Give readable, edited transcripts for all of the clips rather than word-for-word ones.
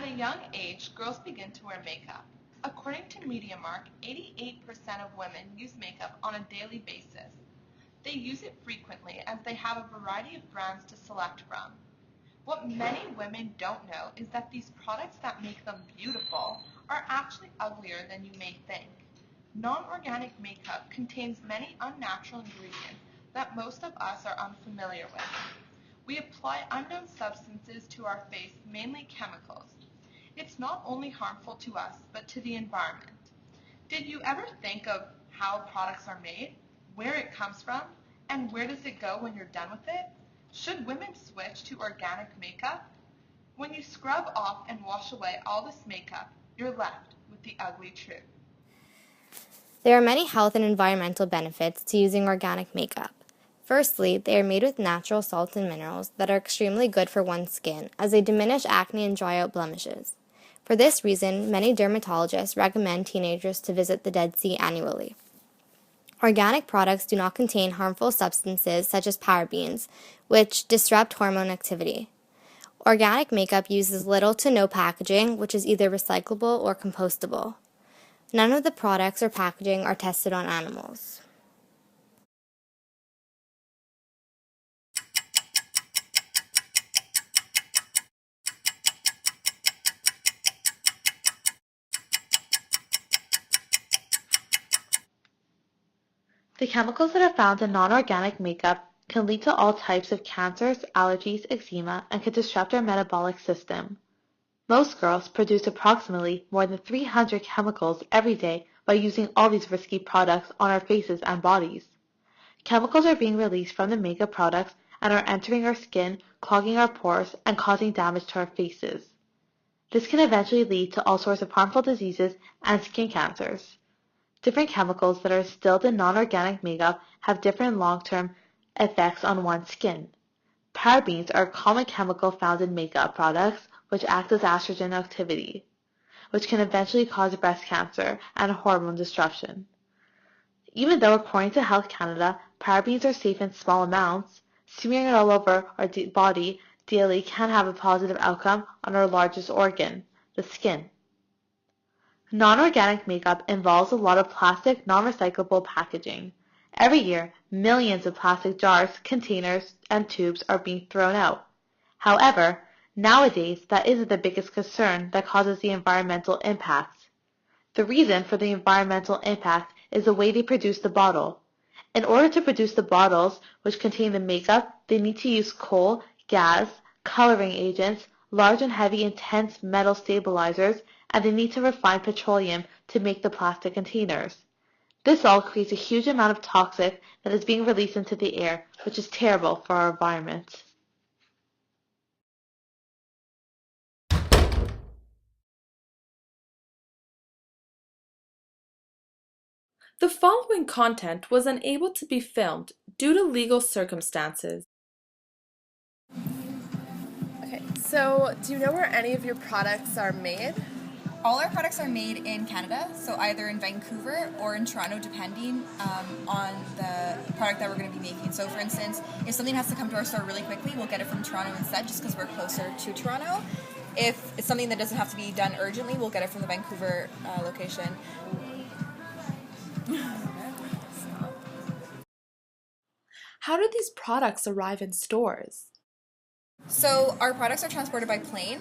At a young age, girls begin to wear makeup. According to MediaMark, 88% of women use makeup on a daily basis. They use it frequently as they have a variety of brands to select from. What many women don't know is that these products that make them beautiful are actually uglier than you may think. Non-organic makeup contains many unnatural ingredients that most of us are unfamiliar with. We apply unknown substances to our face, mainly chemicals. It's not only harmful to us, but to the environment. Did you ever think of how products are made, where it comes from, and where does it go when you're done with it? Should women switch to organic makeup? When you scrub off and wash away all this makeup, you're left with the ugly truth. There are many health and environmental benefits to using organic makeup. Firstly, they are made with natural salts and minerals that are extremely good for one's skin, as they diminish acne and dry out blemishes. For this reason, many dermatologists recommend teenagers to visit the Dead Sea annually. Organic products do not contain harmful substances such as parabens, which disrupt hormone activity. Organic makeup uses little to no packaging, which is either recyclable or compostable. None of the products or packaging are tested on animals. The chemicals that are found in non-organic makeup can lead to all types of cancers, allergies, eczema, and can disrupt our metabolic system. Most girls produce approximately more than 300 chemicals every day by using all these risky products on our faces and bodies. Chemicals are being released from the makeup products and are entering our skin, clogging our pores, and causing damage to our faces. This can eventually lead to all sorts of harmful diseases and skin cancers. Different chemicals that are instilled in non-organic makeup have different long-term effects on one's skin. Parabens are a common chemical found in makeup products which act as estrogen activity, which can eventually cause breast cancer and hormone disruption. Even though, according to Health Canada, parabens are safe in small amounts, smearing it all over our body daily can have a positive outcome on our largest organ, the skin. Non-organic makeup involves a lot of plastic, non-recyclable packaging. Every year, millions of plastic jars, containers, and tubes are being thrown out. However, nowadays, that isn't the biggest concern that causes the environmental impact. The reason for the environmental impact is the way they produce the bottle. In order to produce the bottles which contain the makeup, they need to use coal, gas, coloring agents, large and heavy intense metal stabilizers, and they need to refine petroleum to make the plastic containers. This all creates a huge amount of toxic that is being released into the air, which is terrible for our environment. The following content was unable to be filmed due to legal circumstances. Okay, so do you know where any of your products are made? All our products are made in Canada, so either in Vancouver or in Toronto, depending on the product that we're going to be making. So for instance, if something has to come to our store really quickly, we'll get it from Toronto instead, just because we're closer to Toronto. If it's something that doesn't have to be done urgently, we'll get it from the Vancouver location. How do these products arrive in stores? So our products are transported by plane.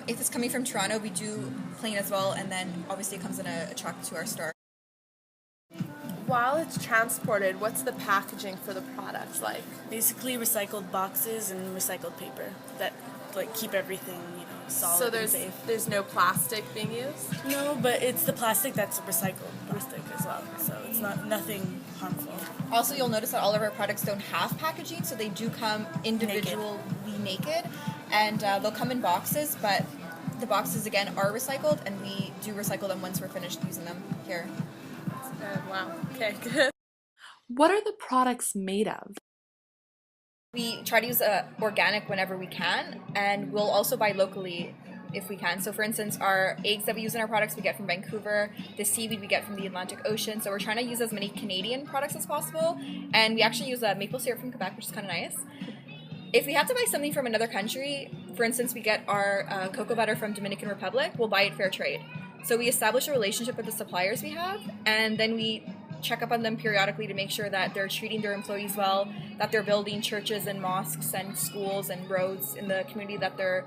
If it's coming from Toronto, we do plane as well, and then obviously it comes in a truck to our store. While it's transported, what's the packaging for the products like? Basically recycled boxes and recycled paper that keep everything, solid So and safe. there's no plastic being used? No, but it's the plastic that's recycled plastic as well, so it's nothing harmful. Also, you'll notice that all of our products don't have packaging, so they do come individually naked, and they'll come in boxes, but the boxes, again, are recycled, and we do recycle them once we're finished using them here. Wow, okay, good. What are the products made of? We try to use organic whenever we can, and we'll also buy locally if we can. So for instance, our eggs that we use in our products we get from Vancouver, the seaweed we get from the Atlantic Ocean, so we're trying to use as many Canadian products as possible, and we actually use maple syrup from Quebec, which is kind of nice. If we have to buy something from another country, for instance, we get our cocoa butter from Dominican Republic, we'll buy it fair trade. So we establish a relationship with the suppliers we have, and then we check up on them periodically to make sure that they're treating their employees well, that they're building churches and mosques and schools and roads in the community that they're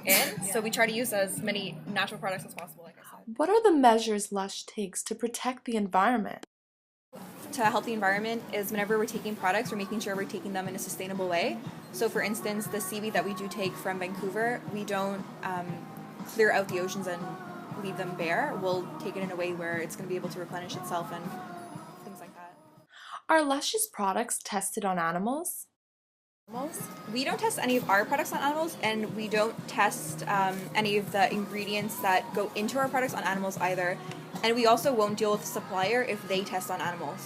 in. So we try to use as many natural products as possible, like I said. What are the measures Lush takes to protect the environment? To help the environment is whenever we're taking products, we're making sure we're taking them in a sustainable way. So for instance, the seaweed that we do take from Vancouver, we don't clear out the oceans and leave them bare. We'll take it in a way where it's going to be able to replenish itself and things like that. Are Lush's products tested on animals? We don't test any of our products on animals, and we don't test any of the ingredients that go into our products on animals either. And we also won't deal with the supplier if they test on animals.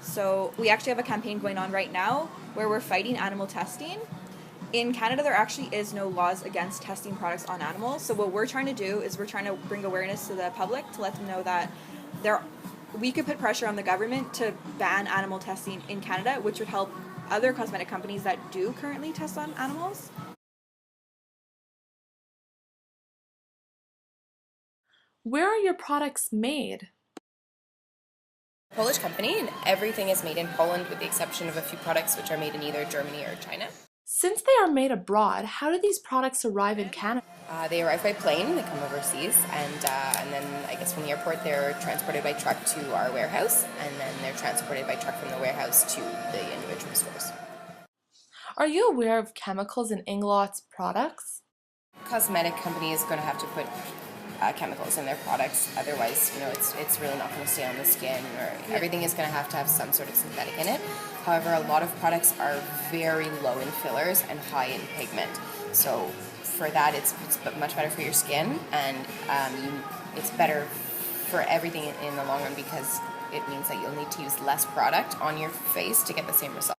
So we actually have a campaign going on right now where we're fighting animal testing. In Canada, there actually is no laws against testing products on animals. So what we're trying to do is we're trying to bring awareness to the public to let them know that we could put pressure on the government to ban animal testing in Canada, which would help other cosmetic companies that do currently test on animals. Where are your products made? Polish company, and everything is made in Poland with the exception of a few products which are made in either Germany or China. Since they are made abroad, how do these products arrive in Canada? They arrive by plane, they come overseas, and then I guess from the airport they're transported by truck to our warehouse, and then they're transported by truck from the warehouse to the individual stores. Are you aware of chemicals in Inglot's products? Cosmetic company is going to have to put chemicals in their products, otherwise, it's really not going to stay on the skin, or everything is going to have some sort of synthetic in it. However, a lot of products are very low in fillers and high in pigment, so for that it's much better for your skin, and it's better for everything in the long run because it means that you'll need to use less product on your face to get the same result.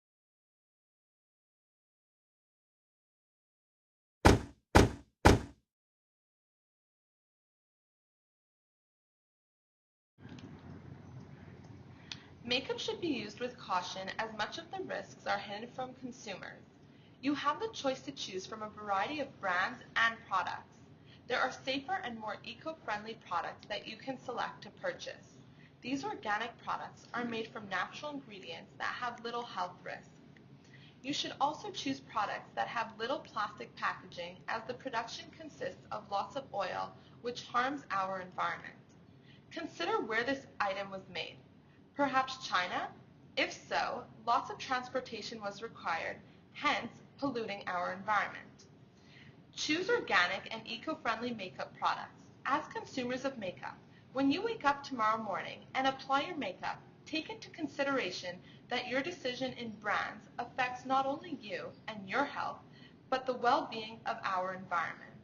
Makeup should be used with caution as much of the risks are hidden from consumers. You have the choice to choose from a variety of brands and products. There are safer and more eco-friendly products that you can select to purchase. These organic products are made from natural ingredients that have little health risk. You should also choose products that have little plastic packaging, as the production consists of lots of oil, which harms our environment. Consider where this item was made. Perhaps China? If so, lots of transportation was required, hence polluting our environment. Choose organic and eco-friendly makeup products. As consumers of makeup, when you wake up tomorrow morning and apply your makeup, take into consideration that your decision in brands affects not only you and your health, but the well-being of our environment.